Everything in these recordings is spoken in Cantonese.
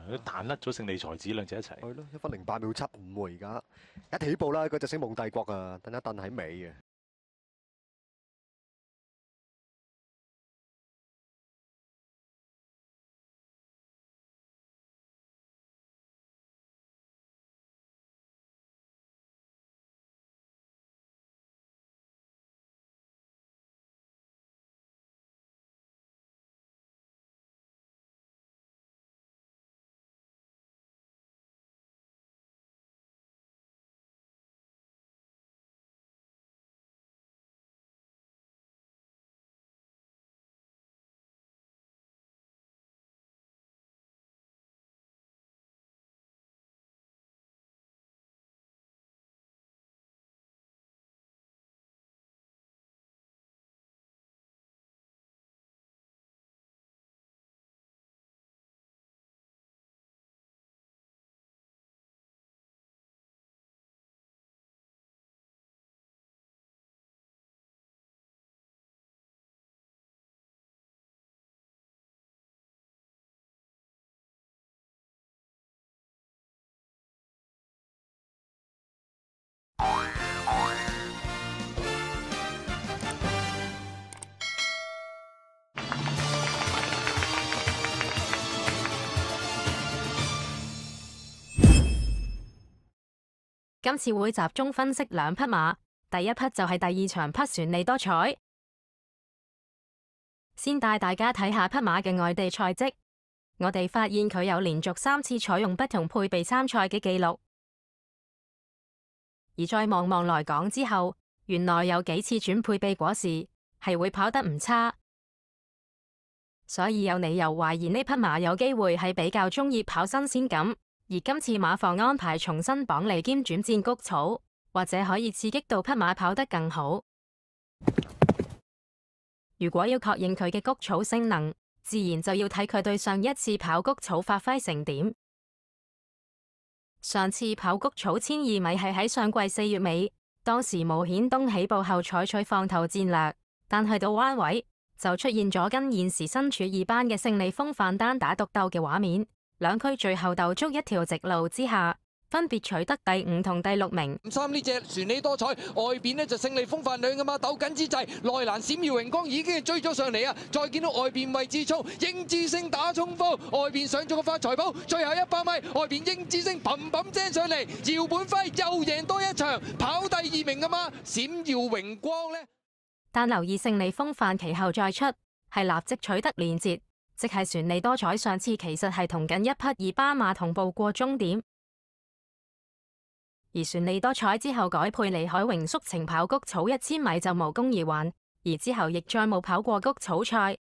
佢彈甩咗勝利才子兩隻一齊。係咯，1分08秒75喎，而家一起步啦，嗰隻星夢帝國啊，等一蹬喺尾嘅。今次會集中分析兩匹馬，第一匹就係第二場匹旋利多彩。先帶大家睇下匹馬嘅外地賽績，我哋發現佢有連續3次採用不同配備參賽嘅記錄，而再望望來港之後，原來有幾次轉配備果時係會跑得唔差，所以有理由懷疑呢匹馬有機會係比較鍾意跑新鮮感。而今次馬房安排重新綁離兼轉戰谷草，或者可以刺激到匹馬跑得更好。如果要確認佢嘅谷草性能，自然就要睇佢對上一次跑谷草發揮成點。上次跑谷草1200米係喺上季4月尾，當時毛顯東起步後採取放頭戰略，但去到彎位就出現咗跟現時身處二班嘅勝利風範單打獨鬥嘅畫面。兩區最後鬥足一條直路之下，分別取得第5同第6名。3呢隻旋利多彩，外邊呢就勝利風範兩嘅馬鬥緊之際，內欄閃耀榮光已經追咗上嚟啊！再見到外邊位置衝，英之星打衝鋒，外邊上咗個發財寶，最後100米，外邊英之星砰砰聲上嚟，姚本輝又贏多一場，跑第2名嘅馬閃耀榮光呢。但留意勝利風範其後再出，係立即取得連捷。即係旋利多彩上次其實係同緊一匹二班馬同步過終點，而旋利多彩之後改配李海榮速程跑谷草1000米就無功而還，而之後亦再冇跑過谷草賽。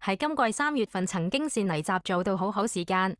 喺今季3月份曾經是泥閘做到好時間，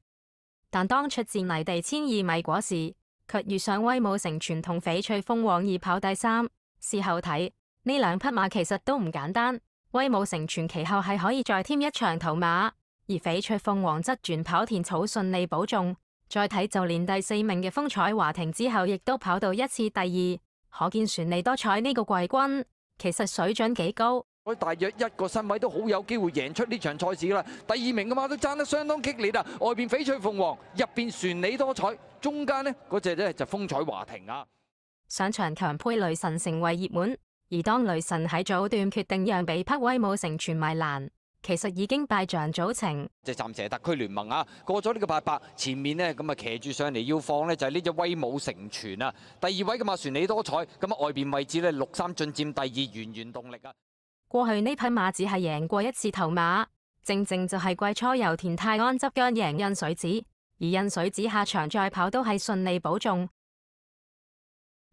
但當出戰泥地1200米果時，卻遇上威武成全同翡翠鳳凰而跑第3。事後睇呢兩匹馬其實都唔簡單。威武成全其後係可以再添一場頭馬，而翡翠鳳凰則轉跑田草順利保中。再睇就連第4名嘅風采華庭之後，亦都跑到一次第2，可見旋利多彩呢個季軍其實水準幾高。我大約1個身位都好有機會贏出呢場賽事啦。第2名嘅馬都爭得相當激烈啊！外邊翡翠鳳凰，入邊旋利多彩，中間呢嗰隻呢就風采華庭啊。上場強配雷神成為熱門。而當雷神喺早段決定讓比匹威武成全埋欄，其實已經敗象早程。即係暫時係特區聯盟啊，過咗呢個800，前面呢咁啊騎住上嚟要放呢就係呢隻威武成全啊。第2位嘅馬旋利多彩，咁啊外邊位置呢63進佔第2，源源動力啊。過去呢匹馬只係贏過1次頭馬，正正就係季初由田泰安執韁贏印水子，而印水子下場再跑都係順利保中。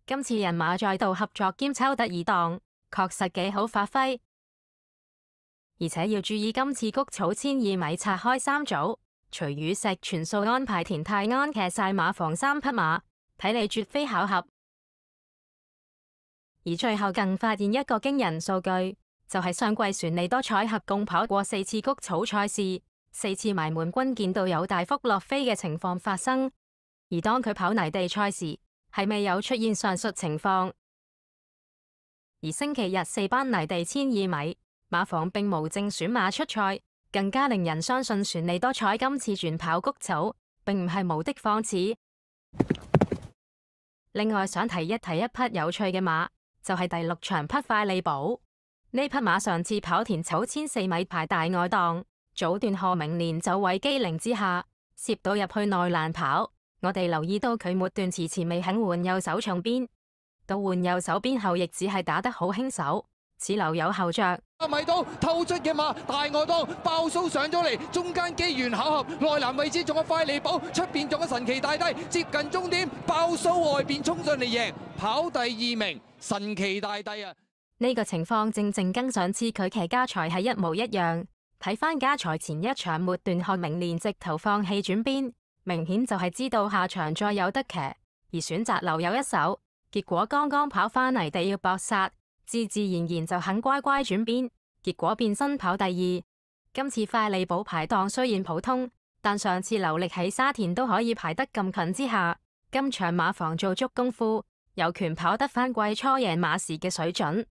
今次人馬再度合作兼抽得2檔，確實幾好發揮。而且要注意今次谷草1200米拆開3組，徐宇石全數安排田泰安騎晒馬房3匹馬，睇嚟絕非巧合。而最後更發現一個驚人數據，就係上季旋利多彩合共跑過4次谷草賽事，4次埋門均見到有大幅落飛嘅情況發生。而當佢跑泥地賽時，係未有出現上述情況。而星期日4班泥地1200米，馬房並無正選馬出賽，更加令人相信旋利多彩今次轉跑谷草並唔係無的放矢。另外想提一匹有趣嘅馬，就係第6場匹快利寶。呢匹馬上次跑田草1004米排大外檔，早段賀明年就位機靈之下攝到入去內欄跑。我哋留意到佢末段遲遲未肯換右手重邊，到換右手邊後亦只係打得好輕手，似留有後着。米到透出嘅馬大外檔爆蘇上咗嚟，中間機緣巧合，內欄位置仲有快利寶，出邊仲有神奇大帝，接近終點爆蘇外邊衝上嚟贏，跑第2名神奇大帝啊！呢個情況正跟上次佢騎家財係一模一樣。睇翻家財前一場末段賀明年直頭放棄轉邊，明顯就係知道下場再有得騎，而選擇留有一手。結果剛剛跑翻泥地要搏殺，自然就肯乖乖轉邊，結果變身跑第2。今次快利寶排檔雖然普通，但上次留力喺沙田都可以排得咁近之下，今場馬房做足功夫，有權跑得翻季初贏馬時嘅水準。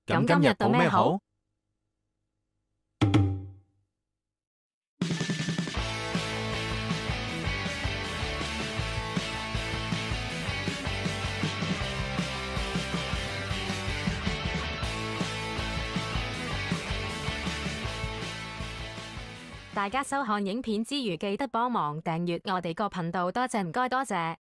咁今日到咩好？大家收看影片之餘，記得幫忙訂閱我哋個頻道，多謝唔該多謝。